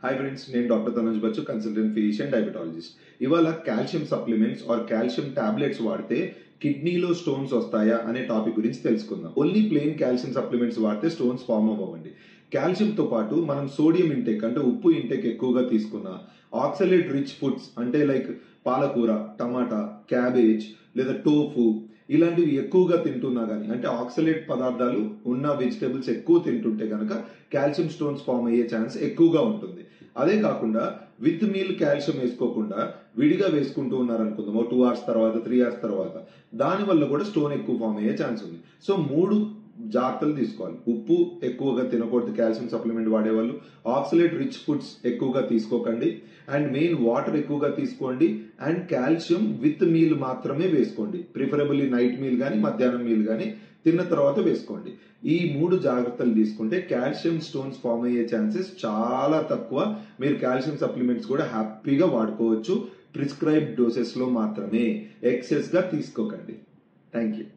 Hi friends, నేను doctor Tanuj Bachchu, consultant physician diabetologist. ఇవాళ calcium supplements or calcium tablets వాడితే కిడ్నీలో స్టోన్స్ వస్తాయా అనే టాపిక్ గురించి తెలుసుకుందాం. ఓన్లీ ప్లెయిన్ కాల్షియం సప్లిమెంట్స్ వాడితే స్టోన్స్ ఫామ్ అవ్వండి. కాల్షియంతో పాటు మనం సోడియం ఇంటేక్ అంటే ఉప్పు ఇంటేక్ ఎక్కువగా తీసుకున్నా, ఆక్సలేట్ రిచ్ ఫుడ్స్ అంటే లైక్ పాలకూర, టమాటా, క్యాబేజ్ లేదా టోఫు ఇలాంటివి ఎక్కువగా తింటున్నా గానీ, అంటే ఆక్సలేట్ పదార్థాలు ఉన్న వెజిటేబుల్స్ ఎక్కువ తింటుంటే కనుక కాల్షియం స్టోన్స్ ఫామ్ అయ్యే ఛాన్స్ ఎక్కువగా ఉంటుంది. అదే కాకుండా విత్ మీల్ కాల్షియం వేసుకోకుండా విడిగా వేసుకుంటూ ఉన్నారనుకుందాం, 2 hours తర్వాత 3 hours తర్వాత, దాని వల్ల కూడా స్టోన్ ఎక్కువ ఫామ్ అయ్యే ఛాన్స్ ఉంది. సో 3 జాగ్రత్తలు తీసుకోవాలి. ఉప్పు ఎక్కువగా తినకూడదు కాల్షియం సప్లిమెంట్ వాడేవాళ్ళు, ఆక్సలేట్ రిచ్ ఫుడ్స్ ఎక్కువగా తీసుకోకండి, అండ్ మెయిన్ వాటర్ ఎక్కువగా తీసుకోండి, అండ్ కాల్షియం విత్ మీల్ మాత్రమే వేసుకోండి. ప్రిఫరబుల్లీ నైట్ మీల్ కానీ మధ్యాహ్నం మీల్ కానీ తిన్న తర్వాత వేసుకోండి. ఈ 3 జాగ్రత్తలు తీసుకుంటే కాల్షియం స్టోన్స్ ఫామ్ అయ్యే ఛాన్సెస్ చాలా తక్కువ. మీరు కాల్షియం సప్లిమెంట్స్ కూడా హ్యాపీగా వాడుకోవచ్చు, ప్రిస్క్రైబ్ డోసెస్ లో మాత్రమే, ఎక్సెస్ గా తీసుకోకండి. Thank you.